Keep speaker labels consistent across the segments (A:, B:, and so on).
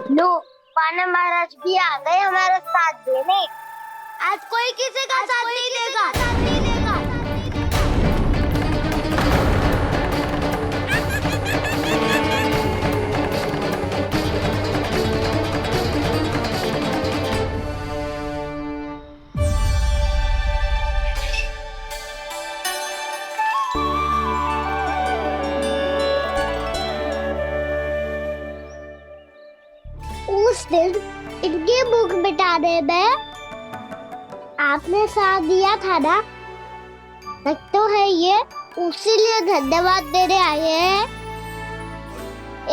A: लो, वानर महाराज भी आ गए हमारा साथ देने। आज कोई किसी का साथ नहीं देगा। उस दिन इनकी भूख मिटाने में आपने साथ दिया था ना, तो है ये उसी लिए धन्यवाद देने आए हैं।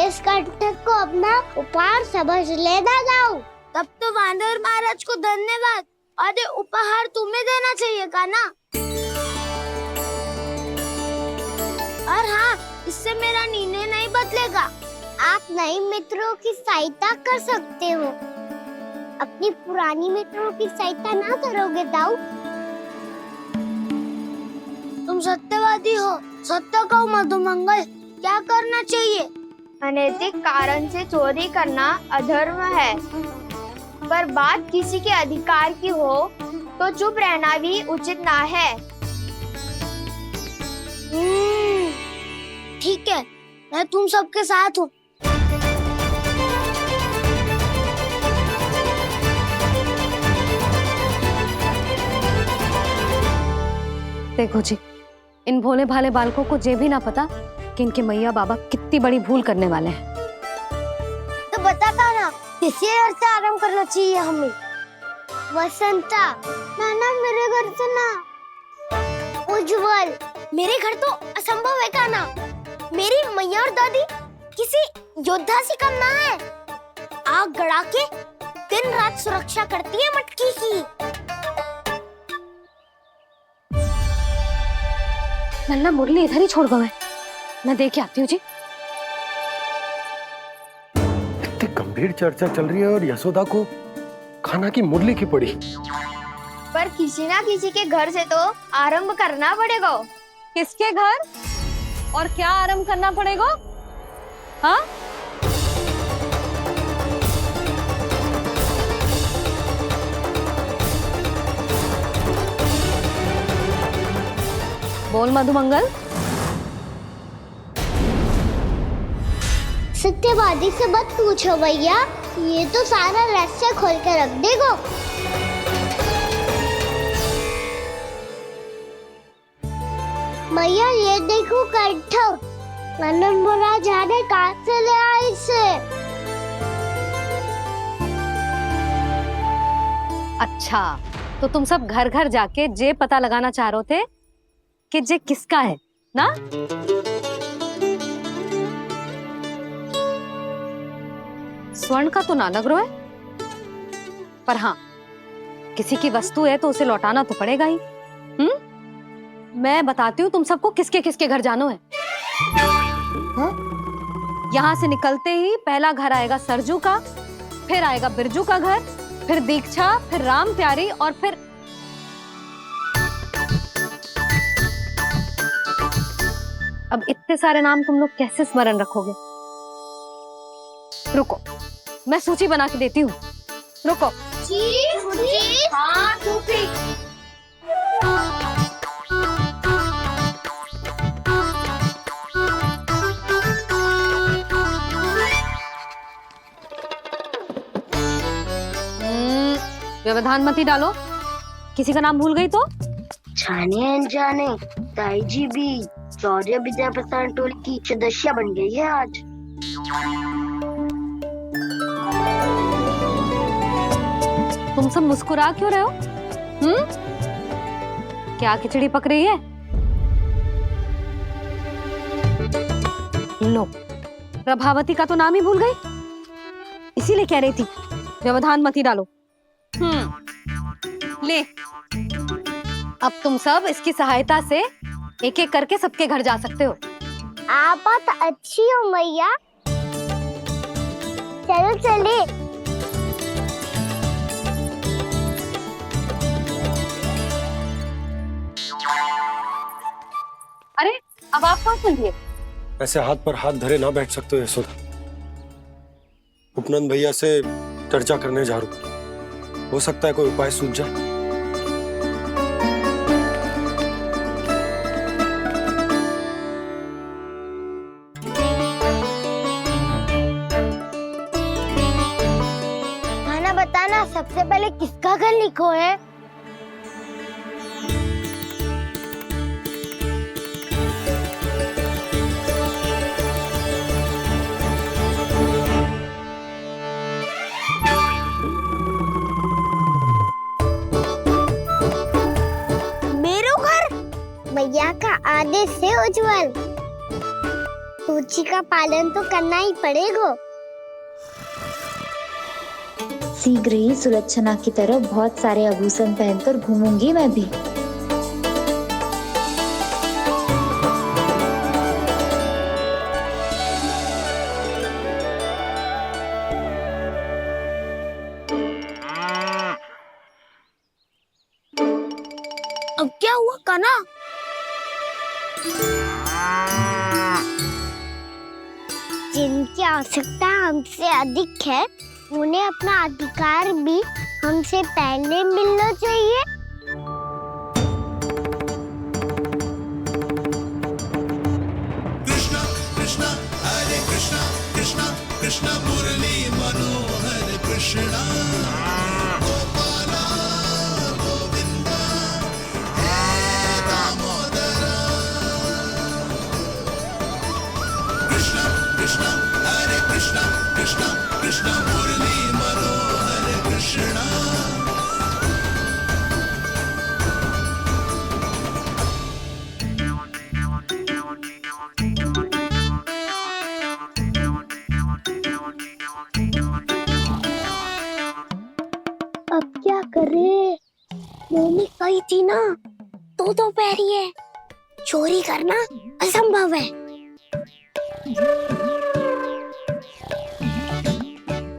A: इस कंटक को अपना उपहार समझ लेना जाओ। तब तो वानर महाराज को धन्यवाद और उपहार तुम्हें देना चाहिए का ना। और हाँ, इससे मेरा निर्णय नहीं बदलेगा। आप नए मित्रों की सहायता कर सकते हो, अपनी पुरानी मित्रों की सहायता ना करोगे ताऊ। तुम सत्यवादी हो, सत्य कहो मधुमंगल, क्या करना चाहिए?
B: अनैतिक कारण से चोरी करना अधर्म है, पर बात किसी के अधिकार की हो तो चुप रहना भी उचित ना है।
A: ठीक है, मैं तुम सबके साथ हूँ।
C: देखो जी, इन भोले भाले बालकों को ये भी ना पता कि इनके मैया बाबा कितनी बड़ी भूल करने वाले हैं।
A: तो बताता ना, किसी घर से आराम करना चाहिए हमें। वसंता, ना मेरे घर से ना। उज्जवल, मेरे घर तो असंभव है का ना। मेरी मैया और दादी किसी योद्धा से कम ना है। आग गड़ा के दिन रात सुरक्षा करती है मटकी की।
C: नन्ना मुरली इधर ही छोड़ गए, मैं देख के आती हूँ जी।
D: इतनी गंभीर चर्चा चल रही है और यशोदा को खाना की मुरली की पड़ी।
B: पर किसी ना किसी के घर से तो आरंभ करना पड़ेगा।
C: किसके घर और क्या आरंभ करना पड़ेगा? हाँ, बोल मधुमंगल।
A: सत्यवादी से मत पूछो भैया, ये तो सारा रहस्य खोल के रख देगा। भैया ये देखो कंठक, वानर महाराज जाने कहाँ से ले आए इसे।
C: अच्छा, तो तुम सब घर घर जाके जे पता लगाना चाह रहे थे कि जे किसका है ना? स्वर्ण का तो ना लग रहा है, पर हाँ, किसी की वस्तु है तो उसे लौटाना तो पड़ेगा ही। मैं बताती हूँ तुम सबको किसके किसके घर जाना है। यहाँ से निकलते ही पहला घर आएगा सरजू का, फिर आएगा बिरजू का घर, फिर दीक्षा, फिर राम प्यारी और फिर अब इतने सारे नाम तुम लोग कैसे स्मरण रखोगे? रुको, मैं सूची बना के देती हूँ। रुको।
A: हाँ,
C: व्यवधान मत ही डालो, किसी का नाम भूल गई तो?
A: जाने अनजाने ताई जी भी शौर्य विद्या प्रसारण टोली की सदस्य बन गई है आज।
C: तुम सब मुस्कुरा क्यों रहे हो? क्या खिचड़ी पक रही है? लो, प्रभावती का तो नाम ही भूल गई, इसीलिए कह रही थी व्यवधान मत ही डालो। ले, अब तुम सब इसकी सहायता से एक एक करके सबके घर जा सकते हो।
A: आप बात अच्छी हो मैया, चलो चले।
C: अरे, अब आप कहाँ चल दिए?
D: ऐसे हाथ पर हाथ धरे ना बैठ सकते हो यशोदा। उपनंद भैया से चर्चा करने जा रहा हूँ। हो सकता है कोई उपाय सूझ जाए।
A: खाना बताना, सबसे पहले किसका घर लिखो है? भैया का आदेश से उज्जवल, सूची का पालन तो करना ही पड़ेगा।
E: शीघ्र ही सुलक्षणा की तरह बहुत सारे आभूषण पहनकर घूमूंगी मैं भी।
A: अब क्या हुआ कान्हा? जिनकी आवश्यकता हमसे अधिक है, उन्हें अपना अधिकार भी हमसे पहले मिलना चाहिए।
F: कृष्णा कृष्णा हरे कृष्णा कृष्णा कृष्णा मुरली मनोहर कृष्णा गोपाला गोविंदा हे दामोदरा। कृष्णा कृष्णा हरे कृष्णा कृष्णा कृष्णा मुरली मनोहर कृष्णा।
A: अब क्या करे? मम्मी कही थी ना, दो पैरी है, चोरी करना असंभव है।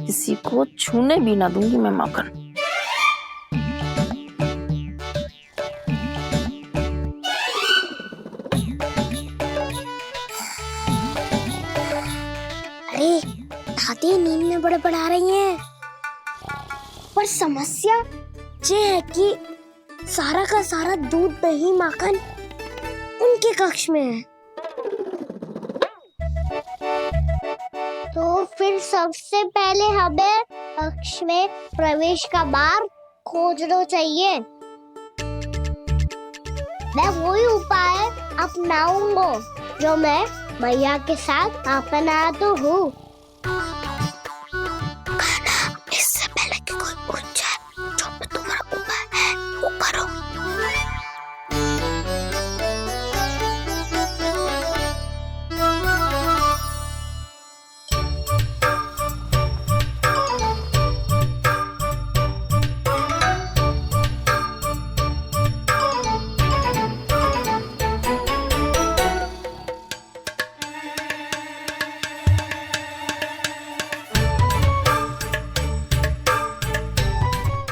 G: किसी को छूने भी ना दूंगी मैं माखन।
A: अरे दादी नींद में बड़बड़ा रही हैं। पर समस्या ये है कि सारा का सारा दूध दही माखन उनके कक्ष में है। तो फिर सबसे पहले हमें कक्ष में प्रवेश का मार्ग खोजना चाहिए। मैं वही उपाय अपनाऊंगा जो मैं भैया के साथ अपना तो हूँ। इससे पहले कि कोई पूछ जाए, जो भी तुम्हारा उपाय है वो करो।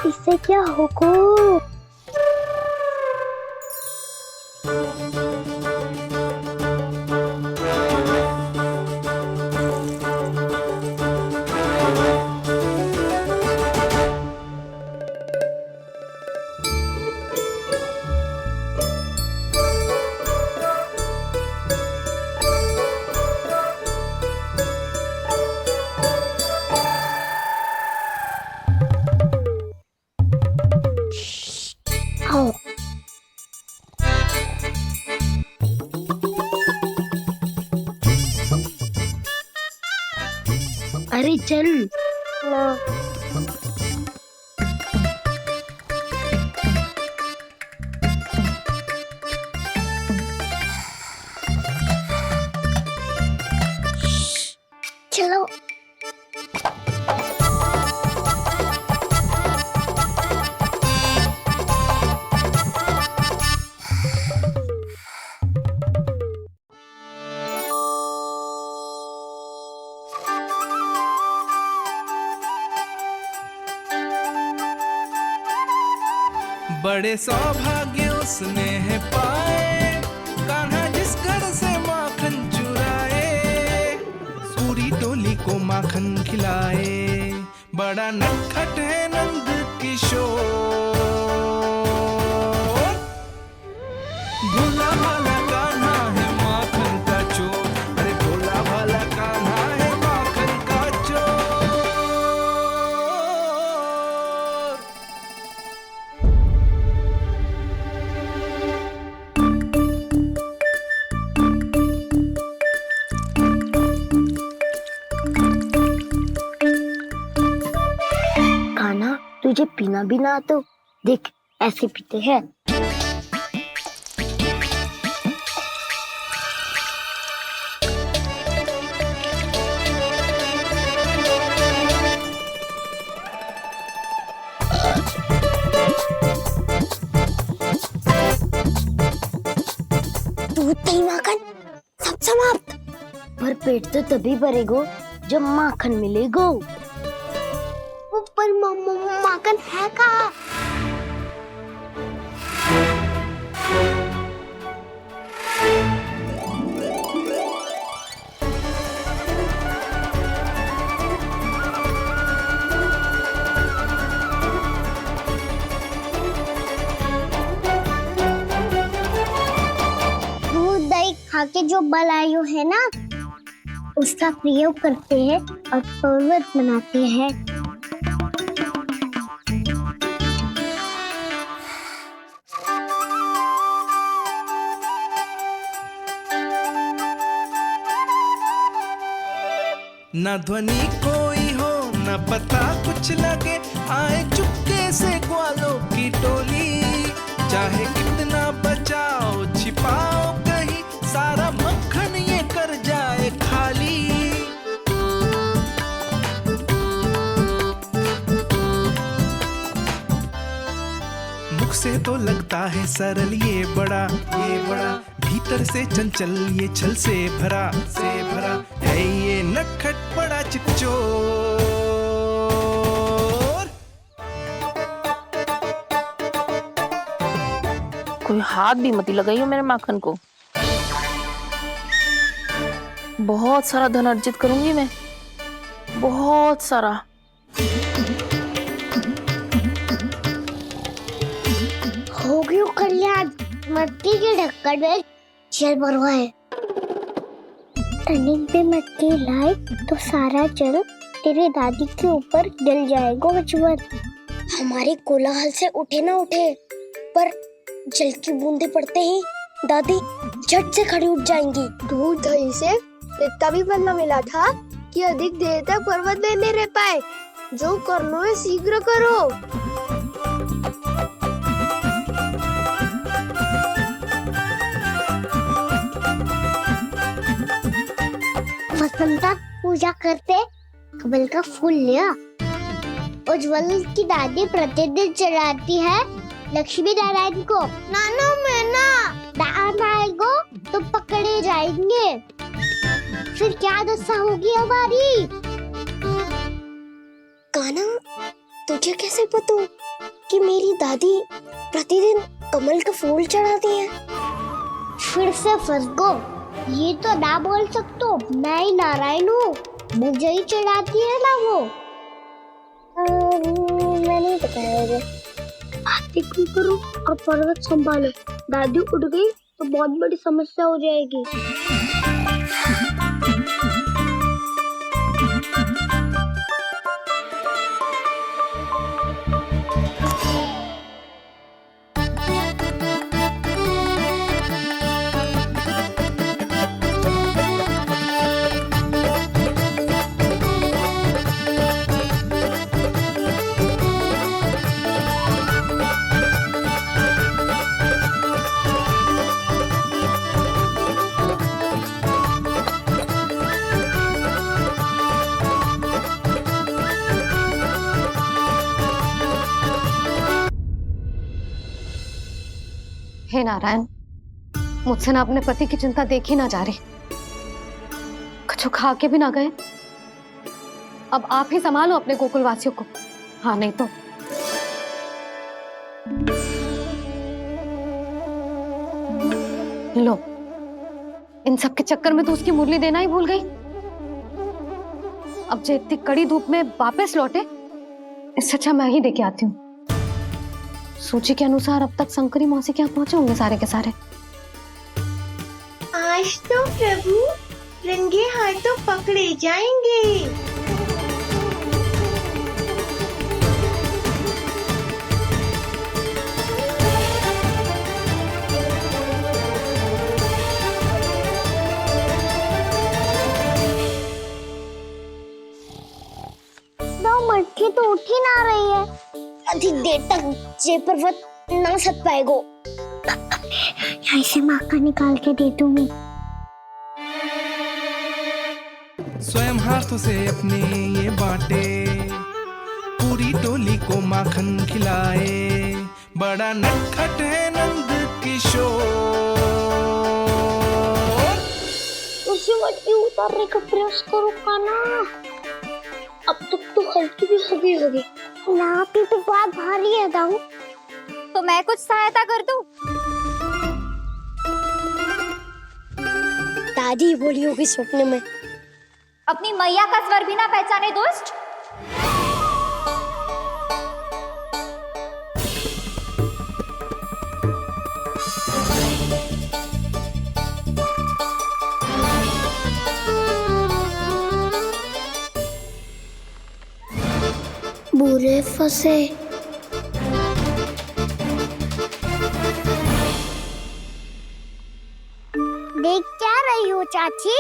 A: इससे क्या होगा? अरे चल। चलो।
F: बड़े सौभाग्य उसने है पाए, कान्हा जिस घर से माखन चुराए। पूरी टोली को माखन माखन खिलाए, बड़ा नटखट है नंद किशोर। भोला भाला कान्हा है माखन का चोर, अरे भोला भाला कान्हा है माखन का चोर।
A: कान्हा, तुझे पीना भी ना तो देख ऐसे पीते हैं। दूध दही माखन सब समाप्त। पर पेट तो तभी भरेगो जब माखन मिलेगो। पर माखन है कहाँ? दूध दही खा के जो बलायु है ना, उसका प्रयोग करते हैं और पर्वत बनाते हैं।
F: न ध्वनि कोई हो न पता कुछ लगे, आए चुपके से ग्वालों की टोली। चाहे कितना बचाओ छिपाओ कहीं, सारा मक्खन ये कर जाए खाली। मुख से तो लगता है सरल ये बड़ा भीतर से चंचल ये छल से भरा है ये नटखट बड़ा चिकचोर।
G: कोई हाथ भी मत लगाइयो मेरे माखन को। बहुत सारा धन अर्जित करूंगी मैं, बहुत सारा।
A: हो गयो कल्याण, मट्टी के ढक्कन में जल भरवा है। टनिक पे मट्टी लाए तो सारा जल तेरी दादी के ऊपर गिर जाएगा बचवन। हमारे कोलाहल से उठे ना उठे, पर जल की बूंदे पड़ते ही दादी झट से खड़ी उठ जाएंगी।
B: दूध दही से इतना भी बदला मिला था कि अधिक देर तक पर्वत में नहीं रह पाए। जो करना है शीघ्र करो।
A: वसंता पूजा करते कमल का फूल लिया। उज्जवल की दादी प्रतिदिन चढ़ाती है लक्ष्मी नारायण को। नाना मैं ना दान आएगो तो पकड़े जाएंगे। फिर क्या दशा होगी हमारी? कान्हा, तुझे कैसे पता कि मेरी दादी प्रतिदिन कमल का फूल चढ़ाती है? फिर से फंस गो। ये तो ना बोल सकतो, मैं ही नारायण हूँ, मुझे ही चढ़ाती है ना वो। मैं नहीं बताया। बातें क्यों करो और पर्वत संभालो। दादी उठ गई तो बहुत बड़ी समस्या हो जाएगी।
C: हे नारायण, मुझसे ना अपने पति की चिंता देखी ना जा रही। कुछ खा के भी ना गए। अब आप ही संभालो अपने गोकुलवासियों को। हाँ नहीं तो लो, इन सब के चक्कर में तो उसकी मुरली देना ही भूल गई। अब जो इतनी कड़ी धूप में वापस लौटे, इससे अच्छा मैं ही देके आती हूँ। सूची के अनुसार अब तक शंकरी मौसी के यहाँ पहुंचे होंगे सारे के सारे।
A: आज तो प्रभु रंगे हाथों पकड़े जाएंगे। मटकी तो उठ ही ना रही है। अधिक देर तक जे पर्वत ना सक पाएगो। यहाँ से माखन निकाल के दे दूंगी।
F: स्वयं हाथों से अपने ये बांटे, पूरी टोली को माखन खिलाए, बड़ा नटखट है नंद किशोर।
A: उसे मटकी उतारने का प्रयास करो काना। अब तक तो हल्की भी होगी। लाठी तो बहुत भारी है दाऊ।
B: तो मैं कुछ सहायता कर दूं?
A: दादी बोली होगी सपने में।
B: अपनी मैया का स्वर भी ना पहचाने दोस्त।
A: बुरे फंसे। देख क्या रही हो चाची?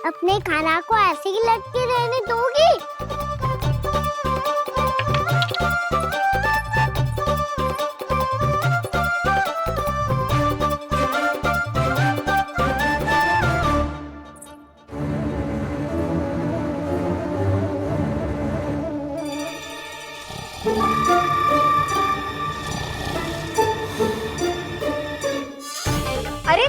A: अपने खाना को ऐसे ही लटके रहने दोगी?
B: अरे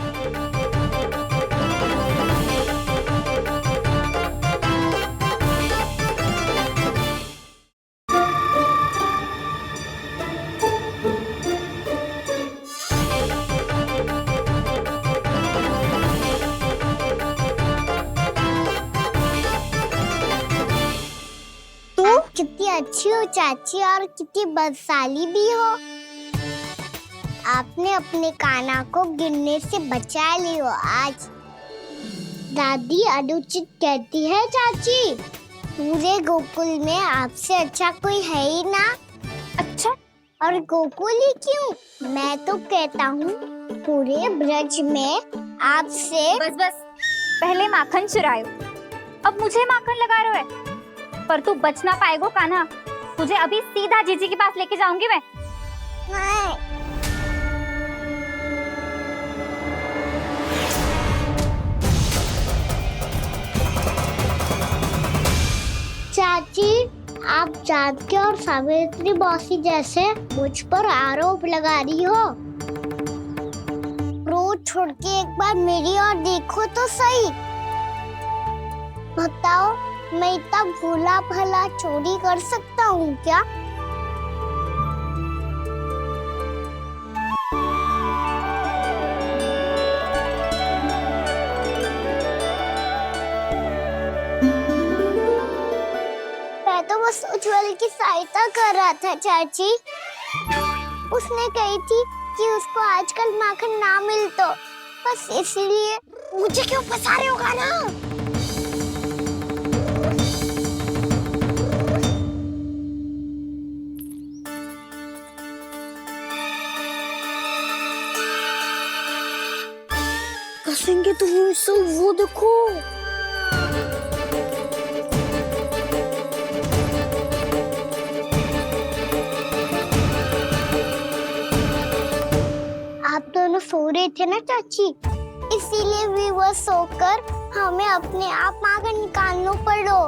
A: कितनी अच्छी हो चाची और कितनी बदसाली भी हो। आपने अपने काना को गिरने से बचा ली हो आज। दादी अनुचित कहती है चाची, पूरे गोकुल में आपसे अच्छा कोई है ही ना।
B: अच्छा,
A: और गोकुल ही क्यों, मैं तो कहता हूँ पूरे ब्रज में आपसे।
B: बस बस, पहले माखन चुरायो, अब मुझे माखन लगा रहे हो। पर तू बच ना पाएगो कान्हा, तुझे अभी सीधा जीजी के पास लेके जाऊंगी मैं।
A: नहीं। चाची, आप जानकी और सावित्री मौसी जैसे मुझ पर आरोप लगा रही हो। रोज छोड़ के एक बार मेरी ओर देखो तो सही। बताओ, मैं इतना भोला भला चोरी कर सकता हूँ क्या? मैं तो बस उज्जवल की सहायता कर रहा था चाची। उसने कही थी कि उसको आजकल माखन ना मिल तो बस इसलिए। मुझे क्यों फंसा रहे हो ना? कसेंगे तो वो देखो। आप दोनों सो रहे थे ना चाची, इसीलिए भी वो सोकर हमें अपने आप माखन निकालना पड़ो।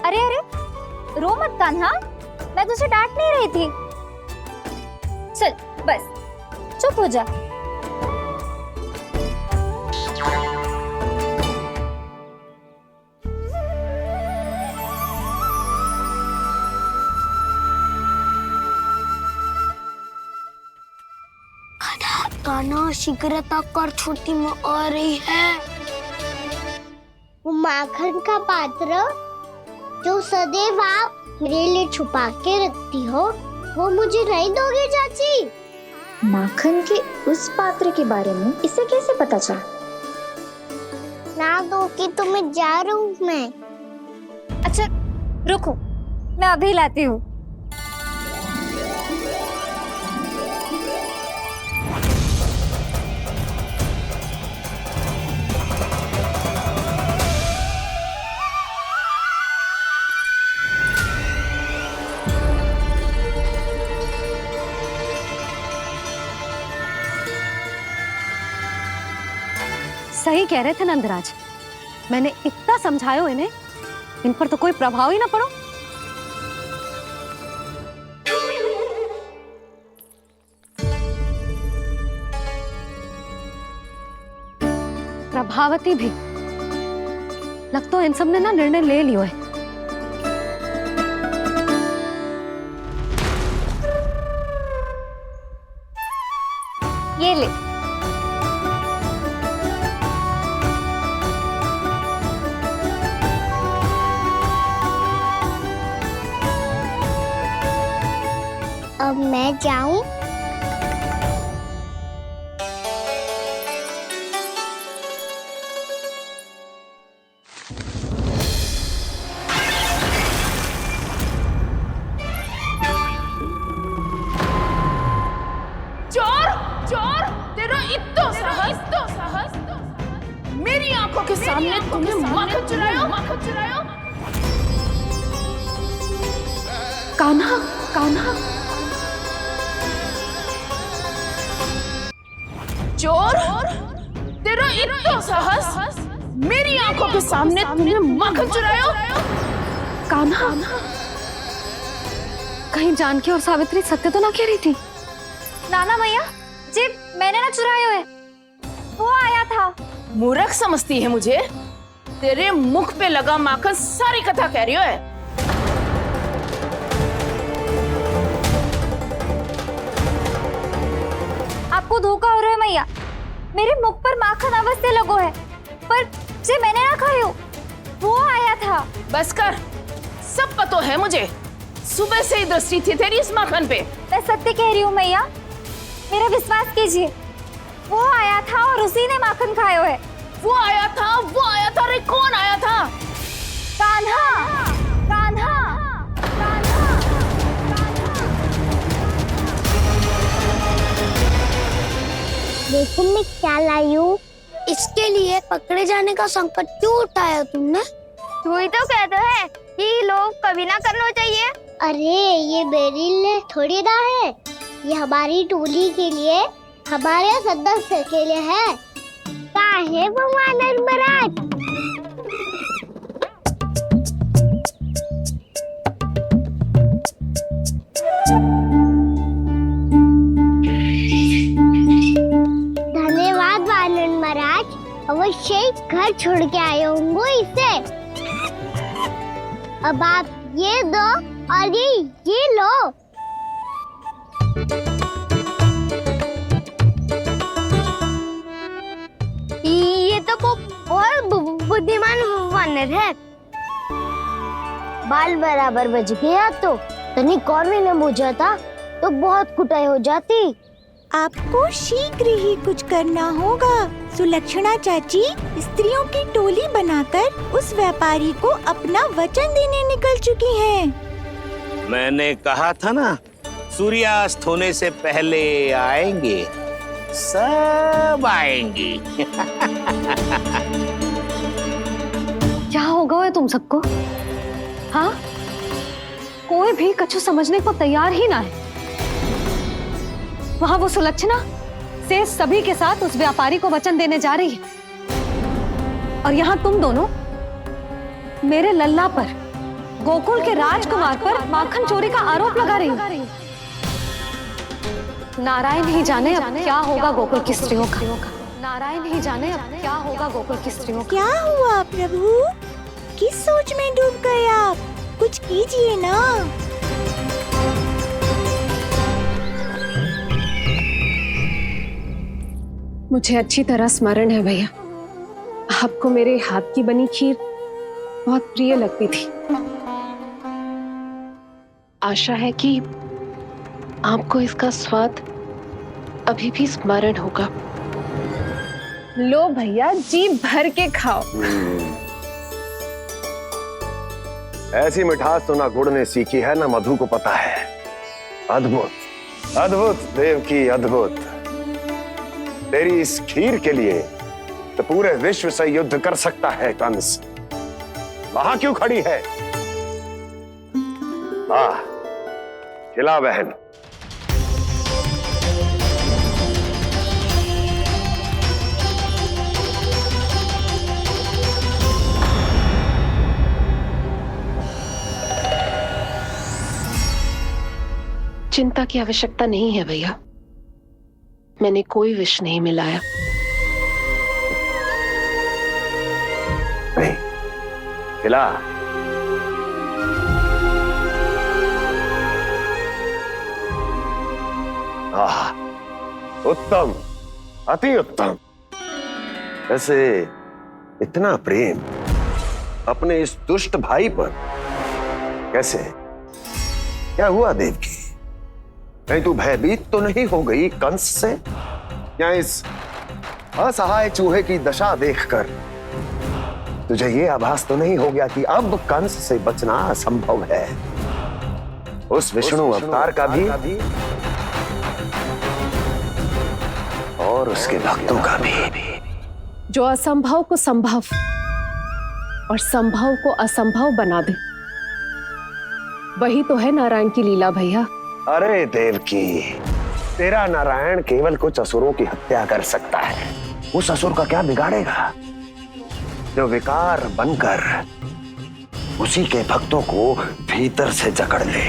B: अरे अरे, रो मत कान्हा, मैं तुझे डांट नहीं रही थी। चल बस चुप हो जा।
A: कान्हा शीघ्रता कर, छोटी में आ रही है। वो माखन का पात्र जो सदैव आप मेरे लिए छुपा के रखती हो, वो मुझे नहीं दोगे चाची?
E: माखन के उस पात्र के बारे में इसे कैसे पता चला?
A: ना दोगी तो मैं जा रहा हूँ मैं।
B: अच्छा रुको, मैं अभी लाती हूँ।
C: सही कह रहे थे नंदराज, मैंने इतना समझायो इन्हें, इन पर तो कोई प्रभाव ही ना पड़ो। प्रभावती भी लगता है इन सब ने ना निर्णय ले लियो है।
B: ये ले।
A: अब मैं जाऊं?
G: चोर चोर, तेरा इतना साहस मेरी आंखों के सामने तुमने माखन चुरायो। कान्हा कान्हा, चोर, तेरा इतना साहस मेरी आंखों के सामने तुमने माखन चुरायो। कान्हा,
C: कहीं जानकी और सावित्री सत्य तो ना कह रही थी?
B: नाना मैया जी, मैंने ना चुराया है, वो आया था।
G: मूर्ख समझती है मुझे? तेरे मुख पे लगा माखन सारी कथा कह रही है।
B: आपको धोखा हो रहा है मैया, मेरे मुख पर माखन अवश्य लगो है, पर जे मैंने ना खायो, वो आया था।
G: बस कर, सब पता है मुझे, सुबह से ही दृष्टि थी तेरी इस माखन पे।
B: मैं सत्य कह रही हूँ मैया, मेरा विश्वास कीजिए, वो आया था और उसी ने माखन खायो है।
G: वो आया था, अरे कौन आया था?
B: कान्हा, कान्हा, कान्हा।
A: देखो मैं क्या लाई हूँ। इसके लिए पकड़े जाने का संकट क्यों उठाया तुमने?
B: तू ही तो कहते है कि लोग कभी ना करना चाहिए।
A: अरे ये मेरे लिए थोड़ी ना है, ये हमारी टोली के लिए, हमारे सदस्य के लिए है। कहाँ है वो वानर महाराज? धन्यवाद वानर महाराज, अवश्य ही घर छोड़ के आए होंगे इसे। अब आप ये दो और ये लो।
B: ये तो बहुत बुद्धिमान वानर है।
A: बाल बराबर बज गया तो तनिक और मैंने बुझा था तो बहुत कुटाई हो जाती।
H: आपको शीघ्र ही कुछ करना होगा। सुलक्षणा चाची स्त्रियों की टोली बनाकर उस व्यापारी को अपना वचन देने निकल चुकी हैं।
I: मैंने कहा था ना, सूर्यास्त होने से पहले आएंगे, सब आएंगे।
C: क्या होगा है तुम सबको? हाँ, कोई भी कछु समझने को तैयार ही ना है। वहां वो सुलक्षणा से सभी के साथ उस व्यापारी को वचन देने जा रही है, और यहाँ तुम दोनों मेरे लल्ला पर, गोकुल के राजकुमार पर माखन चोरी का आरोप लगा रही हो। नारायण ही जाने अब क्या होगा गोकुल की स्त्रियों का। नारायण ही जाने अब क्या होगा गोकुल की स्त्रियों का।
H: क्या हुआ प्रभु? किस सोच में डूब गए आप? कुछ कीजिए ना।
J: मुझे अच्छी तरह स्मरण है भैया, आपको मेरे हाथ की बनी खीर बहुत प्रिय लगती थी। आशा है कि आपको इसका स्वाद अभी भी स्मरण होगा।
G: लो भैया, जी भर के खाओ।
D: ऐसी मिठास तो ना गुड़ ने सीखी है ना मधु को पता है। अद्भुत अद्भुत देवकी, अद्भुत। तेरी इस खीर के लिए तो पूरे विश्व से युद्ध कर सकता है कंस। वहां क्यों खड़ी है? खिला बहन।
J: चिंता की आवश्यकता नहीं है भैया, मैंने कोई विष नहीं मिलाया।
D: नहीं, खिला। उत्तम, अति उत्तम। वैसे इतना प्रेम अपने इस दुष्ट भाई पर कैसे? क्या हुआ देवकी? कहीं तू भयभीत तो नहीं हो गई कंस से? या इस असहाय चूहे की दशा देखकर तुझे ये आभास तो नहीं हो गया कि अब कंस से बचना असंभव है? उस विष्णु अवतार का भी और उसके भक्तों का भी।
J: जो असंभव को संभव और संभव को असंभव बना दे, वही तो है नारायण की लीला भैया।
D: अरे देवकी, तेरा नारायण केवल कुछ असुरों की हत्या कर सकता है। उस असुर का क्या बिगाड़ेगा जो विकार बनकर उसी के भक्तों को भीतर से जकड़ ले।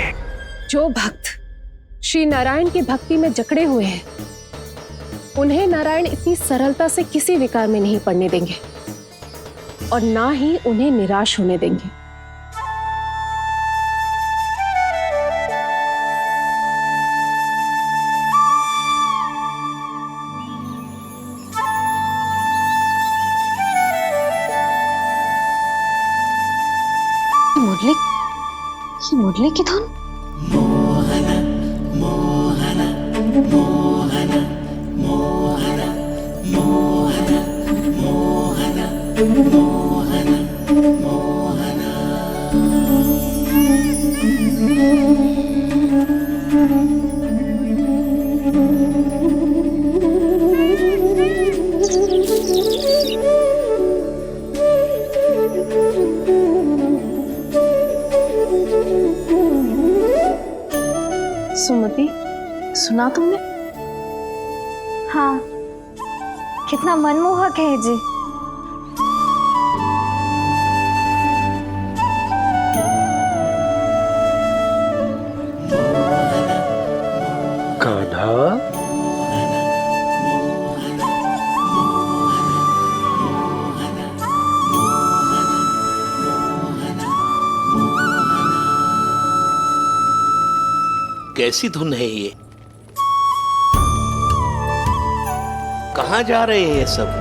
J: जो भक्त श्री नारायण की भक्ति में जकड़े हुए हैं, उन्हें नारायण इतनी सरलता से किसी विकार में नहीं पड़ने देंगे और ना ही उन्हें निराश होने देंगे।
C: मुरली की धुन।
F: मोहना मोहना मोहना मोहना मोहना मोहना मोहना मोहना।
J: सुमति, सुना तुमने?
E: हाँ, कितना मनमोहक है जी।
D: कान्हा,
I: कैसी धुन है ये? कहाँ जा रहे हैं ये सब?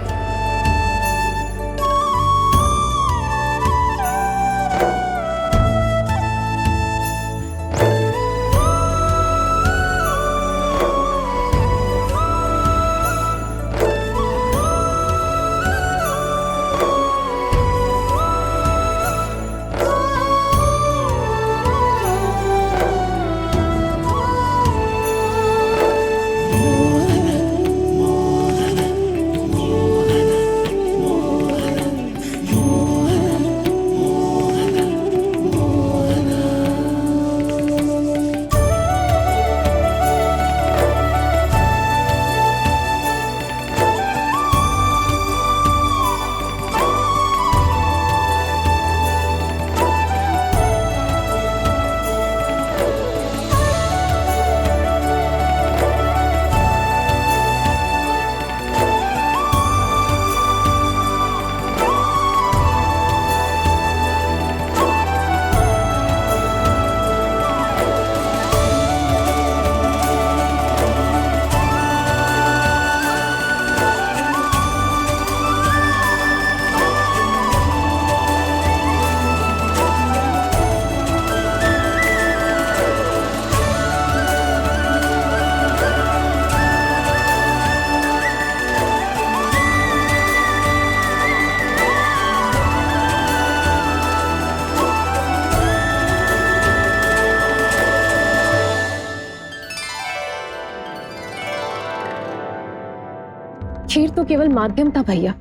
J: केवल माध्यम था भैया।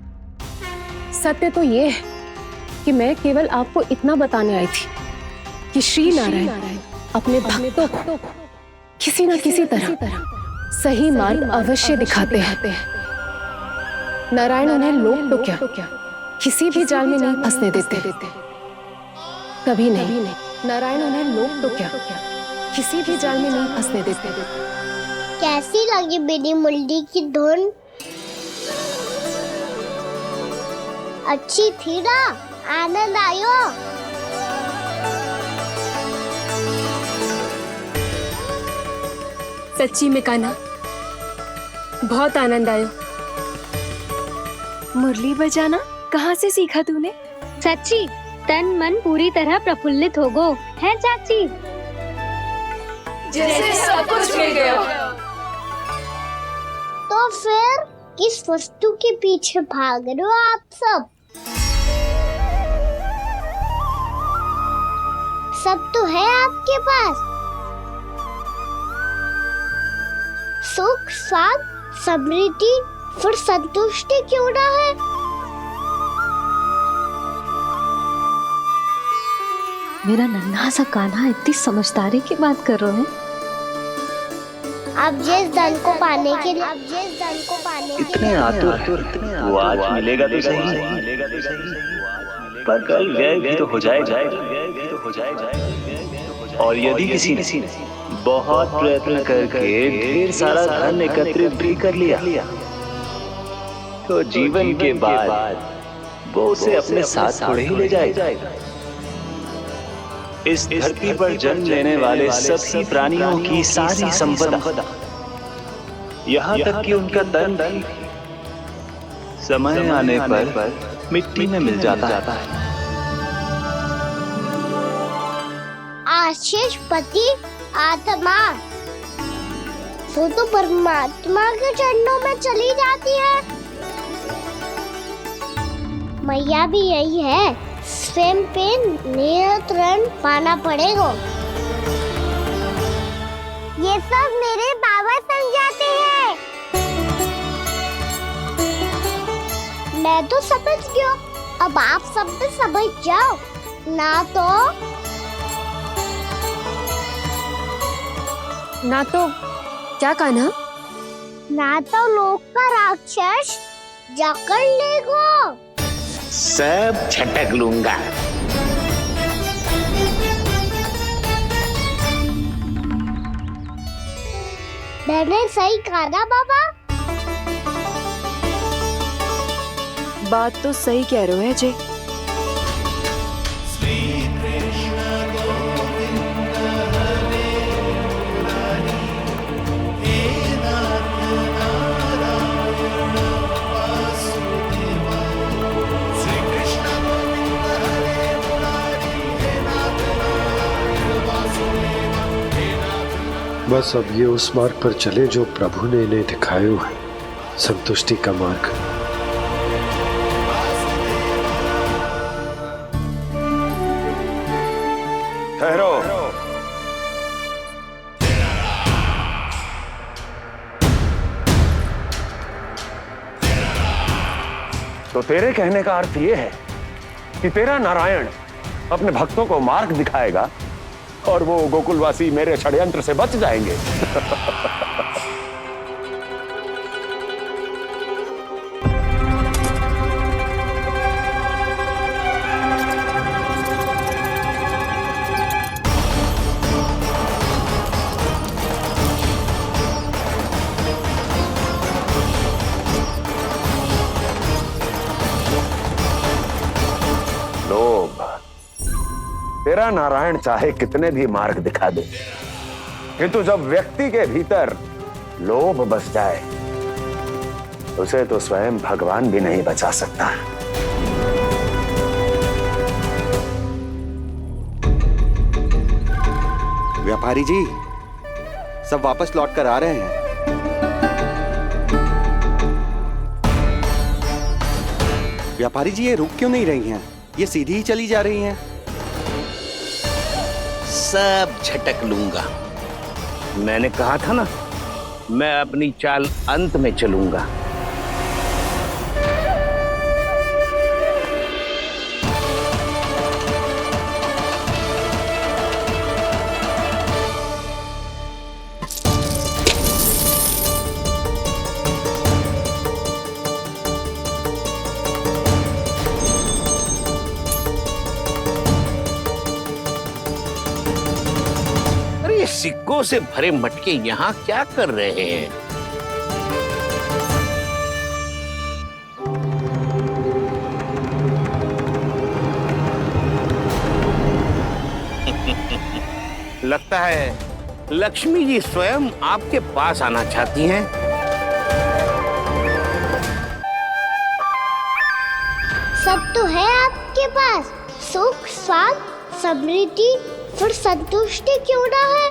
J: सत्य तो ये है कि मैं केवल आपको इतना बताने आई थी कि श्री नारायण अपने भक्तों को किसी न किसी तरह सही मार्ग अवश्य दिखाते हैं। नारायण उन्हें लोक तो क्या किसी भी जाल में नहीं फंसने देते, कभी नहीं। नारायण उन्हें लोक तो क्या किसी भी जाल में नहीं फंसने देते।
A: कैसी लगी मेरी मुरली की धुन? अच्छी थी ना? आनंद आयो?
J: सच्ची में कान्हा, बहुत आनंद आया।
H: मुरली बजाना कहाँ से सीखा तूने?
A: सच्ची तन मन पूरी तरह प्रफुल्लित हो गो है चाची।
G: जैसे सब कुछ मिल गया।
A: तो फिर किस वस्तु के पीछे भाग रहे हो आप सब? सब तो है आपके पास। सुख, स्वाद, समृद्धि, फिर संतुष्टि क्यों ना है?
C: मेरा नन्हा सा कान्हा इतनी समझदारी की बात कर रहे हैं।
A: अब जिस धन को पाने के लिए
K: इतने आतुर वो आज मिलेगा तो सही, पर कल व्यय भी तो हो जाएगा। और यदि किसी ने बहुत प्रयत्न करके ढेर सारा धन एकत्रित भी कर लिया, तो जीवन के बाद वो उसे अपने साथ थोड़े ही ले जाएगा। इस धरती पर जन्म लेने वाले सभी प्राणियों की सारी संपदा, यहाँ तक कि उनका तन भी समय आने पर मिट्टी में मिल जाता है।
A: आशीष पति आत्मा वो तो परमात्मा के चरणों में चली जाती है। मैया भी यही है, स्वयं पे नियंत्रण पाना पड़ेगा। ये सब मेरे बाबा समझाते हैं। मैं तो समझ गया, अब आप सब भी समझ जाओ
J: ना तो क्या कान्हा?
A: ना तो लोक का राक्षस जकड़ लेगा।
I: सब झटक लूंगा।
A: मैंने सही कहा ना बाबा?
H: बात तो सही कह रहे हो है जी।
L: बस अब ये उस मार्ग पर चले जो प्रभु ने इन्हें दिखाया है, संतुष्टि का मार्ग।
D: ठहरो। तो तेरे कहने का अर्थ ये है कि तेरा नारायण अपने भक्तों को मार्ग दिखाएगा और वो गोकुलवासी मेरे षड्यंत्र से बच जाएंगे। लोभ। तेरा नारायण चाहे कितने भी मार्ग दिखा दे, किंतु जब व्यक्ति के भीतर लोभ बस जाए, उसे तो स्वयं भगवान भी नहीं बचा सकता।
M: व्यापारी जी, सब वापस लौट कर आ रहे हैं। व्यापारी जी, ये रुक क्यों नहीं रही हैं? ये सीधी ही चली जा रही हैं।
I: सब झटक लूंगा। मैंने कहा था ना, मैं अपनी चाल अंत में चलूंगा। सिक्कों से भरे मटके यहाँ क्या कर रहे हैं? लगता है लक्ष्मी जी स्वयं आपके पास आना चाहती हैं।
A: सब तो है आपके पास, सुख, स्वाद, समृद्धि, फिर संतुष्टि क्यों ना है?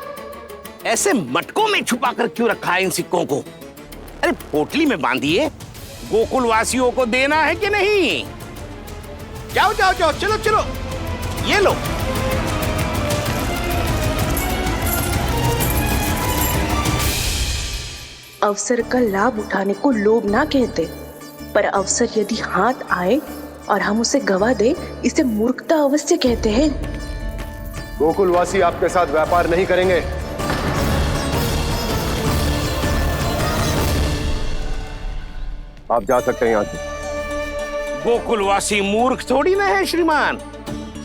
I: ऐसे मटकों में छुपा कर क्यों रखा है इन सिक्कों को? अरे पोटली में बांधिए, गोकुल वासियों को देना है कि नहीं? जाओ जाओ जाओ, चलो चलो, ये लो।
N: अवसर का लाभ उठाने को लोभ ना कहते, पर अवसर यदि हाथ आए और हम उसे गवा दे, इसे मूर्खता अवश्य कहते हैं।
L: गोकुलवासी आपके साथ व्यापार नहीं करेंगे। आप जा सकते हैं यहाँ से।
I: गोकुलवासी मूर्ख थोड़ी ना है श्रीमान।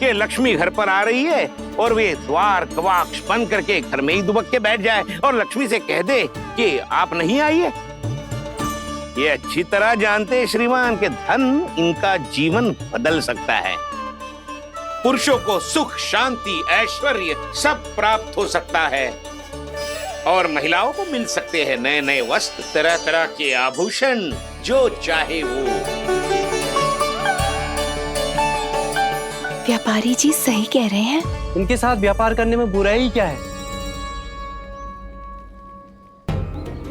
I: ये लक्ष्मी घर पर आ रही है और वे द्वार कवाक्ष बंद करके घर में ही दुबक के बैठ जाए और लक्ष्मी से कह दे कि आप नहीं आइए। ये अच्छी तरह जानते हैं श्रीमान कि धन इनका जीवन बदल सकता है। पुरुषों को सुख, शांति, ऐश्वर्य सब प्राप्त हो सकता है और महिलाओं को मिल सकते हैं नए नए वस्त्र, तरह तरह के आभूषण, जो चाहे वो।
N: व्यापारी जी सही कह रहे हैं।
O: इनके साथ व्यापार करने में बुराई क्या है?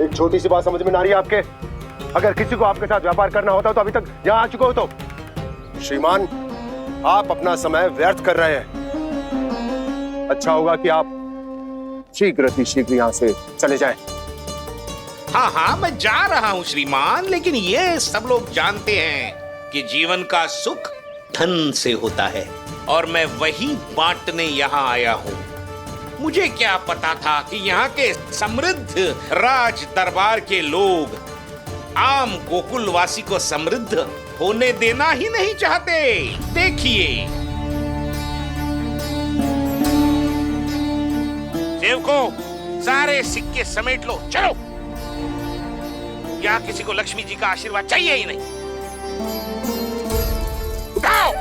L: एक छोटी सी बात समझ में ना रही है आपके? अगर किसी को आपके साथ व्यापार करना होता तो अभी तक यहाँ आ चुके हो। तो श्रीमान, आप अपना समय व्यर्थ कर रहे हैं। अच्छा होगा कि आप शीघ्र यहाँ से चले जाएं।
I: हाँ हाँ, मैं जा रहा हूँ श्रीमान, लेकिन ये सब लोग जानते हैं कि जीवन का सुख धन से होता है और मैं वही बांटने यहाँ आया हूँ। मुझे क्या पता था कि यहाँ के समृद्ध राज दरबार के लोग आम गोकुलवासी को समृद्ध होने देना ही नहीं चाहते। देखिए, सेवकों, सारे सिक्के समेट लो, चलो। यहाँ किसी को लक्ष्मी जी का आशीर्वाद चाहिए ही नहीं। उठाओ।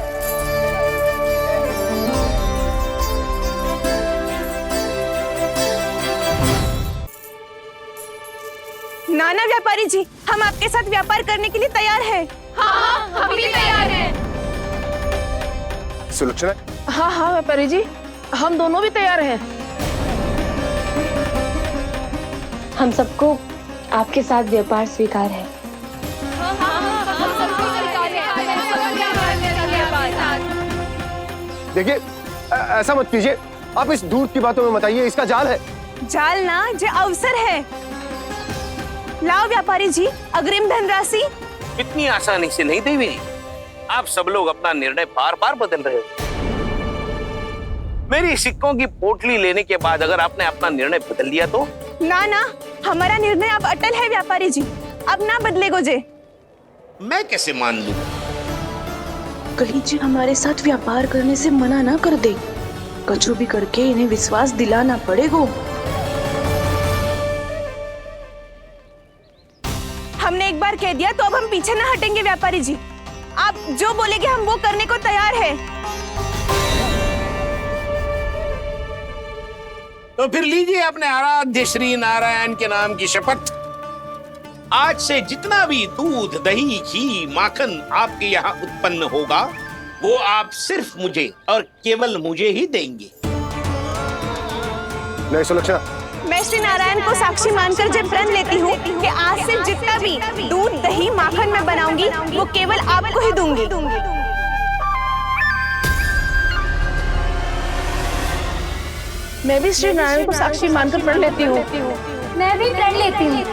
N: नाना व्यापारी जी, हम आपके साथ व्यापार करने के लिए तैयार हैं।
G: हाँ, हम भी तैयार हैं।
L: सुलक्षणा?
G: हाँ हाँ व्यापारी जी, हम दोनों भी तैयार हैं।
E: हम सबको आपके साथ व्यापार स्वीकार है।
L: देखिए, ऐसा मत कीजिए। आप इस दूध की बातों में मत आइए, इसका जाल है।
N: जाल ना, जो अवसर है। लाओ व्यापारी जी, अग्रिम धनराशि।
I: इतनी आसानी से नहीं देवी। आप सब लोग अपना निर्णय बार बार बदल रहे हो। मेरी सिक्कों की पोटली लेने के बाद अगर आपने अपना निर्णय बदल लिया तो?
N: ना ना, हमारा निर्णय अब अटल है व्यापारी जी, अब ना बदलेगो जे।
I: मैं कैसे मान लूं?
N: कहीं जी हमारे साथ व्यापार करने से मना ना कर दे। कछु भी करके इन्हें विश्वास दिलाना पड़ेगा। हमने एक बार कह दिया तो अब हम पीछे ना हटेंगे व्यापारी जी। आप जो बोलेंगे हम वो करने को तैयार है।
I: तो फिर लीजिए अपने आराध्य श्री नारायण के नाम की शपथ। आज से जितना भी दूध, दही, घी, माखन आपके यहाँ उत्पन्न होगा वो आप सिर्फ मुझे और केवल मुझे ही देंगे।
L: नहीं सुलक्षणा,
N: मैं श्री नारायण को साक्षी मानकर जब प्रण लेती हूँ कि आज से जितना भी दूध, दही, माखन मैं बनाऊंगी वो केवल आपको ही दूंगी।
G: मैं भी श्री नारायण को साक्षी मानकर प्रण लेती हूँ।
E: मैं भी प्रण लेती हूँ।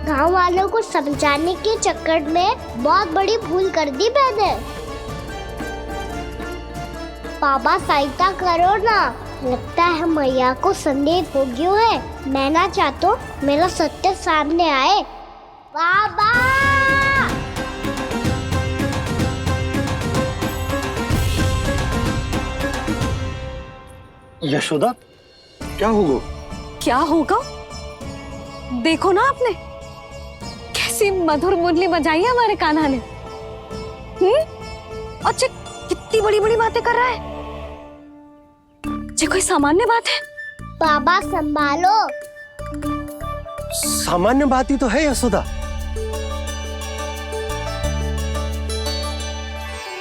A: गांव वालों को समझाने के चक्कर में बहुत बड़ी भूल कर दी मैंने। बाबा सहायता करो ना। लगता है मैया को संदेह हो गया है। मैं ना चाहता हूँ मेरा सत्य सामने आए। बाबा!
L: यशोदा, क्या होगा?
C: क्या होगा? देखो ना आपने कैसी मधुर मुरली बजाई है हमारे कान्हा ने। अच्छा कितनी बड़ी बड़ी बातें कर रहा है। ये कोई सामान्य बात है?
A: बाबा संभालो।
L: सामान्य बात ही तो है यशोदा।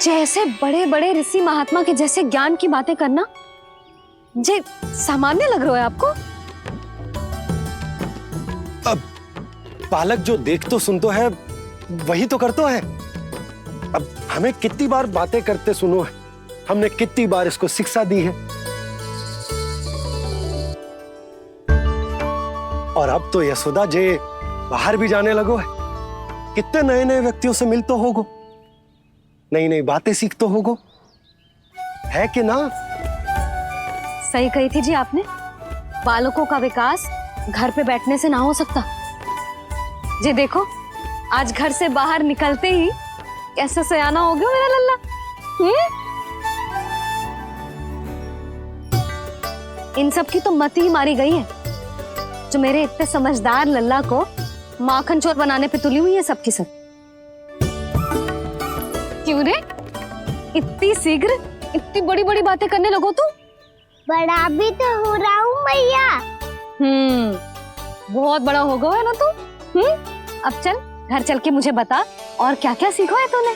C: जैसे बड़े बड़े ऋषि महात्मा के जैसे ज्ञान की बातें करना जे सामान्य लग रहा है आपको?
L: अब बालक जो देख तो सुन तो है वही तो करता है। अब हमें कितनी बार बातें करते सुनो है, हमने कितनी बार इसको शिक्षा दी है। और अब तो यशोदा जे बाहर भी जाने लगो है, कितने नए नए व्यक्तियों से मिलते होगो, नई नई बातें सीखते होगो, है कि ना?
C: सही कही थी जी आपने। बालकों का विकास घर पे बैठने से ना हो सकता। जी देखो आज घर से बाहर निकलते ही कैसे सयाना हो गया मेरा लल्ला। इन सब की तो मत ही मारी गई है जो मेरे इतने समझदार लल्ला को माखन चोर बनाने पे तुली हुई है सबकी सब। क्यों रे इतनी शीघ्र इतनी बड़ी बड़ी बातें करने लगो तू?
A: बड़ा भी तो हो रहा हूँ मैया।
C: बहुत बड़ा हो गया है ना तू। अब चल घर चल के मुझे बता और क्या क्या सीखा है तूने।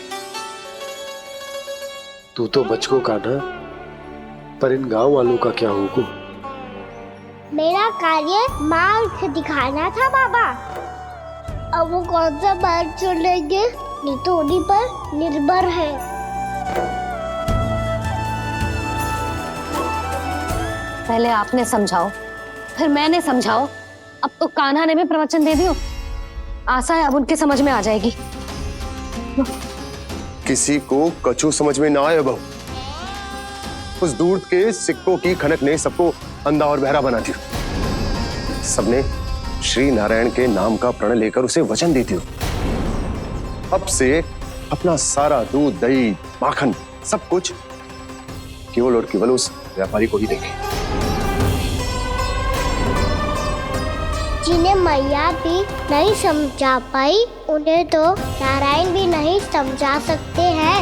L: तू तो बचको कान्हा, पर इन गांव वालों का क्या होगा?
A: मेरा कार्य मार्ग दिखाना था बाबा। अब वो कौन सा मार्ग चुनेंगे ये तो उन्हीं पर निर्भर है।
C: पहले आपने समझाओ फिर मैंने समझाओ। अब तो कान्हा ने भी प्रवचन दे दियो। आशा है अब उनके समझ में आ जाएगी।
L: किसी को कछु समझ में ना आए बहू। उस दूध के सिक्कों की खनक ने सबको अंधा और बहरा बना दिया। सबने श्री नारायण के नाम का प्रण लेकर उसे वचन देती हो। अब से अपना सारा दूध दही माखन सब कुछ केवल और केवल उस व्यापारी को ही देंगे।
A: जिन्हें मैया भी नहीं समझा पाई उन्हें तो नारायण भी नहीं समझा सकते हैं।